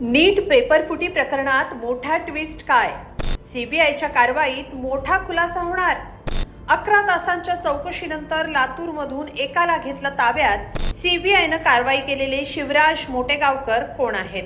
नीट पेपरफुटी प्रकरणात मोठा ट्विस्ट काय? सीबीआयच्या कारवाईत मोठा खुलासा होणार. 11 तासांच्या चौकशीनंतर लातूरमधून एकाला घेतलं ताब्यात. सीबीआयनं कारवाई केलेले शिवराज मोटेगावकर कोण आहेत?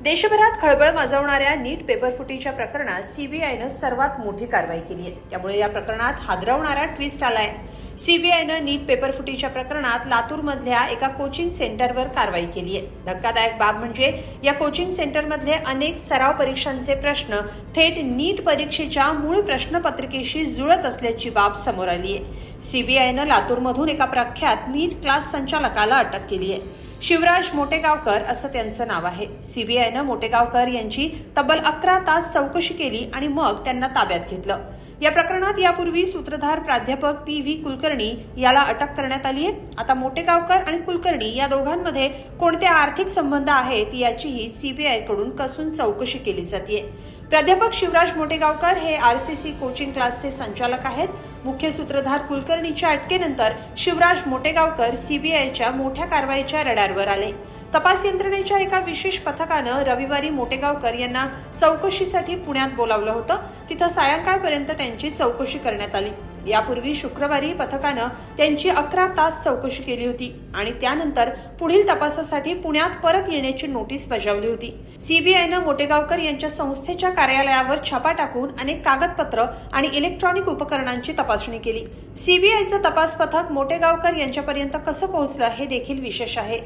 देशभरात खळबळ माजवणाऱ्या नीट पेपरफुटीच्या प्रकरणात सीबीआयनं सर्वात मोठी कारवाई केली आहे. त्यामुळे या प्रकरणात हादरवणारा ट्विस्ट आलाय. सीबीआयनं नीट पेपरफुटीच्या प्रकरणात लातूरमधल्या एका कोचिंग सेंटरवर कारवाई केली आहे. धक्कादायक बाब म्हणजे या कोचिंग सेंटरमधले अनेक सराव परीक्षांचे प्रश्न थेट नीट परीक्षेच्या मूळ प्रश्नपत्रिकेशी जुळत असल्याची बाब समोर आली आहे. सीबीआयनं लातूरमधून एका प्रख्यात नीट क्लास संचालकाला अटक केली आहे. शिवराज मोटेगावकर असं त्यांचं नाव आहे. सीबीआयनं मोटेगावकर यांची तब्बल 11 तास चौकशी केली आणि मग त्यांना ताब्यात घेतलं. या प्रकरणात यापूर्वी सूत्रधार प्राध्यापक पी.व्ही. कुलकर्णी याला अटक करण्यात आली आहे. आता मोटेगावकर आणि कुलकर्णी या दोघांमध्ये कोणते आर्थिक संबंध आहेत याचीही सीबीआयकडून कसून चौकशी केली जाते. प्राध्यापक शिवराज मोटेगावकर हे आरसीसी कोचिंग क्लासचे संचालक आहेत. मुख्य सूत्रधार कुलकर्णीच्या अटकेनंतर शिवराज मोटेगावकर सीबीआयच्या मोठ्या कारवाईच्या रडारवर आले. तपास यंत्रणेच्या एका विशेष पथकानं रविवारी मोटेगावकर यांना चौकशीसाठी पुण्यात बोलावलं होतं. तिथं सायंकाळपर्यंत त्यांची चौकशी करण्यात आली. यापूर्वी शुक्रवारी पथकानं त्यांची 11 तास चौकशी केली होती आणि त्यानंतर पुढील तपासासाठी पुण्यात परत येण्याची नोटीस बजावली होती. सीबीआयनं मोटेगावकर यांच्या संस्थेच्या कार्यालयावर छापा टाकून अनेक कागदपत्र आणि इलेक्ट्रॉनिक उपकरणांची तपासणी केली. सीबीआयचं तपास पथक मोटेगावकर यांच्यापर्यंत कसं पोहोचलं हे देखील विशेष आहे.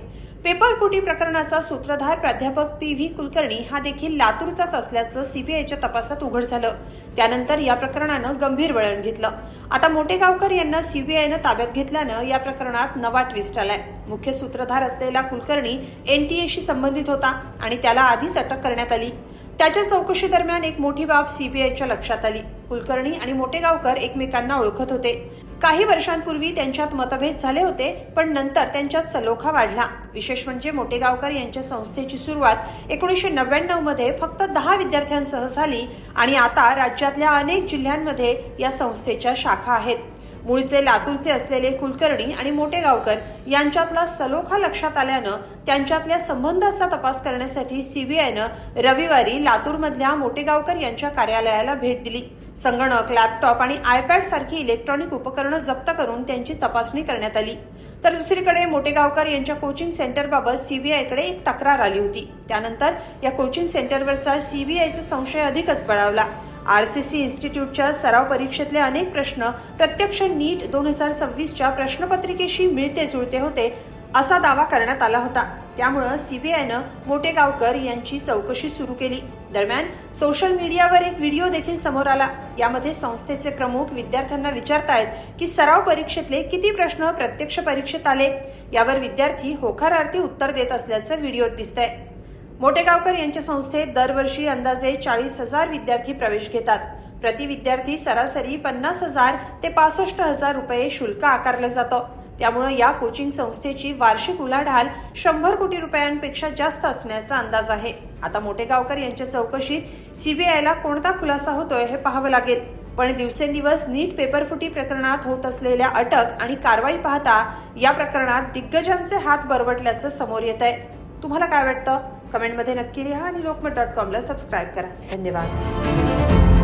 पेपरफुटी प्रकरणाचा सूत्रधार प्राध्यापक पी.व्ही. कुलकर्णी हा देखील लातूरचाच असल्याचं सीबीआयच्या तपासात उघड झालं. त्यानंतर या प्रकरणानं गंभीर वळण घेतलं. आता मोटेगावकर यांना सीबीआयनं ताब्यात घेतल्यानं या प्रकरणात नवा ट्विस्ट आलाय. मुख्य सूत्रधार असलेला कुलकर्णी एनटीएशी संबंधित होता आणि त्याला आधीच अटक करण्यात आली. त्याच्या चौकशी दरम्यान एक मोठी बाब सीबीआयच्या लक्षात आली. कुलकर्णी आणि मोटेगावकर एकमेकांना ओळखत होते. काही वर्षांपूर्वी त्यांच्यात मतभेद झाले होते, पण नंतर त्यांच्यात सलोखा वाढला. विशेष म्हणजे मोटेगावकर यांच्या संस्थेची सुरुवात 1999 मध्ये फक्त 10 विद्यार्थ्यांसह झाली आणि आता राज्यातल्या अनेक जिल्ह्यांमध्ये या संस्थेच्या शाखा आहेत. मूळचे लातूरचे असलेले कुलकर्णी आणि मोटेगावकर यांच्यातला सलोखा लक्षात आल्यानं त्यांच्यातल्या संबंधाचा तपास करण्यासाठी सीबीआयनं रविवारी लातूरमधल्या मोटेगावकर यांच्या कार्यालयाला भेट दिली. संगणक, लॅपटॉप आणि आयपॅड सारखी इलेक्ट्रॉनिक उपकरणं जप्त करून त्यांची तपासणी करण्यात आली. तर दुसरीकडे मोटेगावकर यांच्या कोचिंग सेंटरबाबत सीबीआयकडे एक तक्रार आली होती. त्यानंतर या कोचिंग सेंटरवरचा सीबीआयचा संशय अधिकच बळावला. आरसीसी इन्स्टिट्यूटच्या सराव परीक्षेतले अनेक प्रश्न प्रत्यक्ष नीट 2026च्या प्रश्नपत्रिकेशी मिळते जुळते होते असा दावा करण्यात आला होता. त्यामुळं सीबीआयनं मोटेगावकर यांची चौकशी सुरू केली. दरम्यान सोशल मीडियावर एक व्हिडिओ देखील समोर आला. यामध्ये संस्थेचे प्रमुख विद्यार्थ्यांना विचारतायत की सराव परीक्षेतले किती प्रश्न प्रत्यक्ष परीक्षेत आले. यावर विद्यार्थी होकारार्थी उत्तर देत असल्याचं व्हिडिओत दिसतंय. मोटेगावकर यांच्या संस्थेत दरवर्षी अंदाजे 40,000 विद्यार्थी प्रवेश घेतात. प्रति विद्यार्थी सरासरी 50,000 ते 65,000 रुपये शुल्क आकारलं जातं. त्यामुळे या कोचिंग संस्थेची वार्षिक उलाढाल 100 कोटी रुपयांपेक्षा जास्त असण्याचा अंदाज आहे. आता मोटेगावकर यांच्या चौकशीत सीबीआयला कोणता खुलासा होतोय हे पाहावं लागेल. पण दिवसेंदिवस नीट पेपरफुटी प्रकरणात होत असलेल्या अटक आणि कारवाई पाहता या प्रकरणात दिग्गजांचे हात बरबटल्याचं समोर येत आहे. तुम्हाला काय वाटतं? कमेंटमध्ये नक्की लिहा आणि lokmat.com ला सबस्क्राईब करा. धन्यवाद.